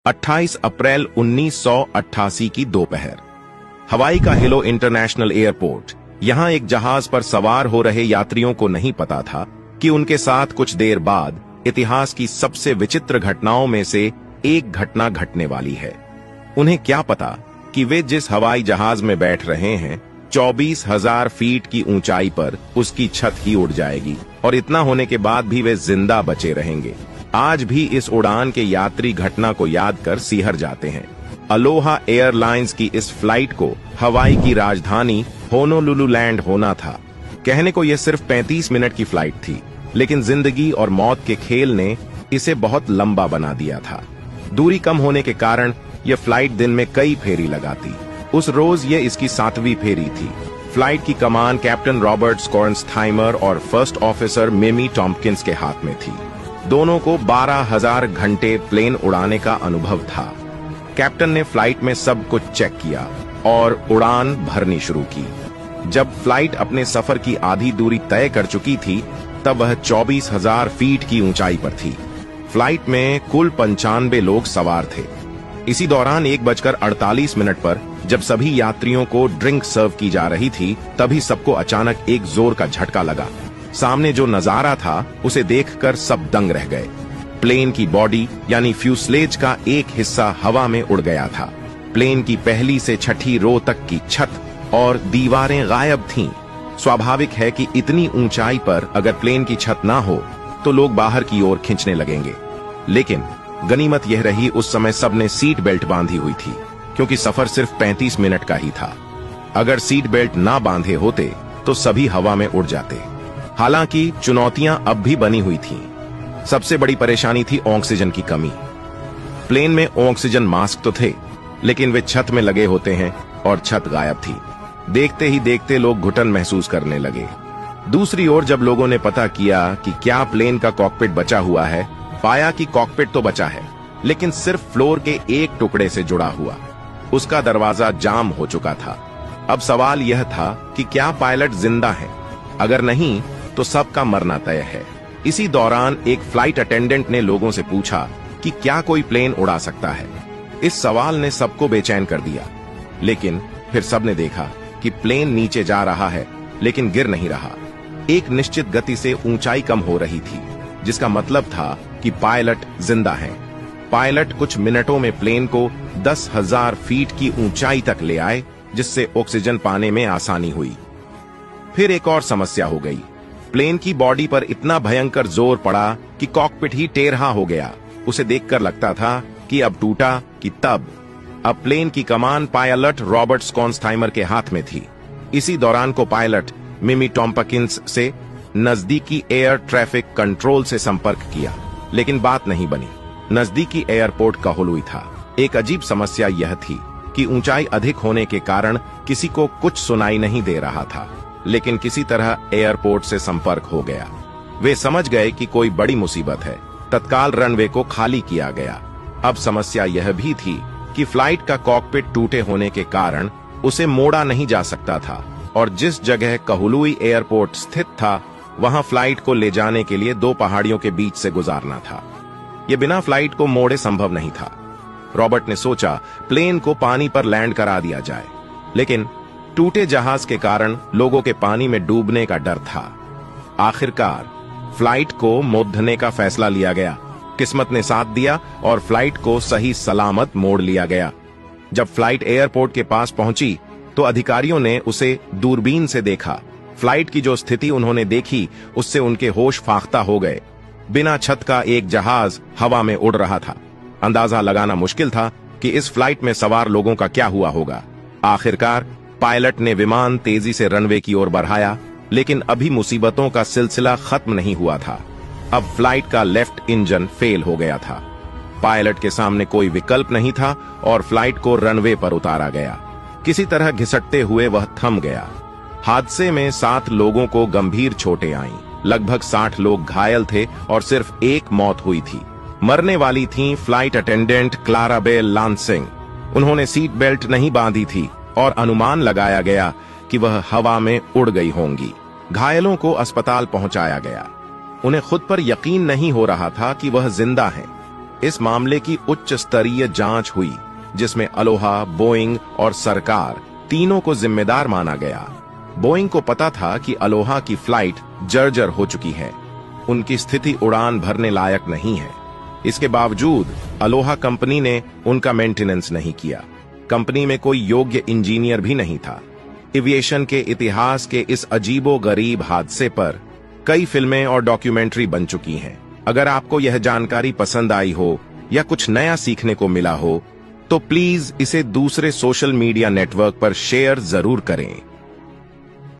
28 अप्रैल 1988 की दोपहर हवाई का हिलो इंटरनेशनल एयरपोर्ट। यहां एक जहाज पर सवार हो रहे यात्रियों को नहीं पता था कि उनके साथ कुछ देर बाद इतिहास की सबसे विचित्र घटनाओं में से एक घटना घटने वाली है। उन्हें क्या पता कि वे जिस हवाई जहाज में बैठ रहे हैं 24,000 फीट की ऊंचाई पर उसकी छत ही उड़ जाएगी और इतना होने के बाद भी वे जिंदा बचे रहेंगे। आज भी इस उड़ान के यात्री घटना को याद कर सिहर जाते हैं। अलोहा एयरलाइंस की इस फ्लाइट को हवाई की राजधानी होनोलुलु लैंड होना था। कहने को यह सिर्फ 35 मिनट की फ्लाइट थी, लेकिन जिंदगी और मौत के खेल ने इसे बहुत लंबा बना दिया था। दूरी कम होने के कारण यह फ्लाइट दिन में कई फेरी लगाती। उस रोज ये इसकी 7वीं फेरी थी। फ्लाइट की कमान कैप्टन रॉबर्ट स्कॉर्नस्थाइमर और फर्स्ट ऑफिसर मिमी टॉम्पकिंस के हाथ में थी। दोनों को 12,000 घंटे प्लेन उड़ाने का अनुभव था। कैप्टन ने फ्लाइट में सब कुछ चेक किया और उड़ान भरनी शुरू की। जब फ्लाइट अपने सफर की आधी दूरी तय कर चुकी थी, तब वह 24,000 फीट की ऊंचाई पर थी। फ्लाइट में कुल 95 लोग सवार थे। इसी दौरान 1:48 पर जब सभी यात्रियों को ड्रिंक सर्व की जा रही थी, तभी सबको अचानक एक जोर का झटका लगा। सामने जो नजारा था उसे देखकर सब दंग रह गए। प्लेन की बॉडी यानी फ्यूसलेज का एक हिस्सा हवा में उड़ गया था। प्लेन की पहली से छठी रो तक की छत और दीवारें गायब थीं। स्वाभाविक है कि इतनी ऊंचाई पर अगर प्लेन की छत ना हो तो लोग बाहर की ओर खींचने लगेंगे। लेकिन गनीमत यह रही उस समय सबने सीट बेल्ट बांधी हुई थी, क्योंकि सफर सिर्फ 35 मिनट का ही था। अगर सीट बेल्ट ना बांधे होते तो सभी हवा में उड़ जाते। हालांकि चुनौतियां अब भी बनी हुई थीं। सबसे बड़ी परेशानी थी ऑक्सीजन की कमी। प्लेन में ऑक्सीजन मास्क तो थे, लेकिन वे छत में लगे होते हैं और छत गायब थी। देखते ही देखते लोग घुटन महसूस करने लगे। दूसरी ओर जब लोगों ने पता किया कि क्या प्लेन का कॉकपिट बचा हुआ है, पाया कि कॉकपिट तो बचा है, लेकिन सिर्फ फ्लोर के एक टुकड़े से जुड़ा हुआ। उसका दरवाजा जाम हो चुका था। अब सवाल यह था कि क्या पायलट जिंदा है? अगर नहीं तो सबका मरना तय है। इसी दौरान एक फ्लाइट अटेंडेंट ने लोगों से पूछा कि क्या कोई प्लेन उड़ा सकता है। इस सवाल ने सबको बेचैन कर दिया, लेकिन फिर सबने देखा कि प्लेन नीचे जा रहा है, लेकिन गिर नहीं रहा। एक निश्चित गति से ऊंचाई कम हो रही थी, जिसका मतलब था कि पायलट जिंदा है। पायलट कुछ मिनटों में प्लेन को 10,000 फीट की ऊंचाई तक ले आए, जिससे ऑक्सीजन पाने में आसानी हुई। फिर एक और समस्या हो गई। प्लेन की बॉडी पर इतना भयंकर जोर पड़ा कि कॉकपिट ही टेढ़ा हो गया। उसे देखकर लगता था कि अब टूटा कि तब। अब प्लेन की कमान पायलट रॉबर्ट स्कॉर्नस्थाइमर के हाथ में थी। इसी दौरान को पायलट मिमी टॉम्पकिंस से नजदीकी एयर ट्रैफिक कंट्रोल से संपर्क किया, लेकिन बात नहीं बनी। नजदीकी एयरपोर्ट कहलुई था। एक अजीब समस्या यह थी कि ऊंचाई अधिक होने के कारण किसी को कुछ सुनाई नहीं दे रहा था, लेकिन किसी तरह एयरपोर्ट से संपर्क हो गया। वे समझ गए कि कोई बड़ी मुसीबत है। तत्काल रनवे को खाली किया गया। अब समस्या यह भी थी कि फ्लाइट का कॉकपिट टूटे होने के कारण उसे मोड़ा नहीं जा सकता था, और जिस जगह कहलुई एयरपोर्ट स्थित था वहां फ्लाइट को ले जाने के लिए 2 पहाड़ियों के बीच से गुजारना था। यह बिना फ्लाइट को मोड़े संभव नहीं था। रॉबर्ट ने सोचा प्लेन को पानी पर लैंड करा दिया जाए, लेकिन टूटे जहाज के कारण लोगों के पानी में डूबने का डर था। आखिरकार फ्लाइट को मोड़ने का फैसला लिया गया। किस्मत ने साथ दिया और फ्लाइट को सही सलामत मोड़ लिया गया। जब फ्लाइट एयरपोर्ट के पास पहुंची तो अधिकारियों ने उसे दूरबीन से देखा। फ्लाइट की जो स्थिति उन्होंने देखी उससे उनके होश फाख्ता हो गए। बिना छत का एक जहाज हवा में उड़ रहा था। अंदाजा लगाना मुश्किल था कि इस फ्लाइट में सवार लोगों का क्या हुआ होगा। आखिरकार पायलट ने विमान तेजी से रनवे की ओर बढ़ाया, लेकिन अभी मुसीबतों का सिलसिला खत्म नहीं हुआ था। अब फ्लाइट का लेफ्ट इंजन फेल हो गया था। पायलट के सामने कोई विकल्प नहीं था और फ्लाइट को रनवे पर उतारा गया। किसी तरह घिसटते हुए वह थम गया। हादसे में 7 लोगों को गंभीर चोटें आईं। लगभग 60 लोग घायल थे और सिर्फ एक मौत हुई थी। मरने वाली थीं फ्लाइट अटेंडेंट क्लाराबेल लांसिंग। उन्होंने सीट बेल्ट नहीं बांधी थी और अनुमान लगाया गया कि वह हवा में उड़ गई होंगी। घायलों को अस्पताल पहुंचाया गया। उन्हें खुद पर यकीन नहीं हो रहा था कि वह जिंदा हैं। इस मामले की उच्च स्तरीय जांच हुई, जिसमें अलोहा, बोइंग और सरकार तीनों को जिम्मेदार माना गया। बोइंग को पता था कि अलोहा की फ्लाइट जर्जर हो चुकी है, उनकी स्थिति उड़ान भरने लायक नहीं है। इसके बावजूद अलोहा कंपनी ने उनका मेंटेनेंस नहीं किया। कंपनी में कोई योग्य इंजीनियर भी नहीं था। एविएशन के इतिहास के इस अजीबो-गरीब हादसे पर कई फिल्में और डॉक्यूमेंट्री बन चुकी हैं। अगर आपको यह जानकारी पसंद आई हो या कुछ नया सीखने को मिला हो, तो प्लीज इसे दूसरे सोशल मीडिया नेटवर्क पर शेयर जरूर करें।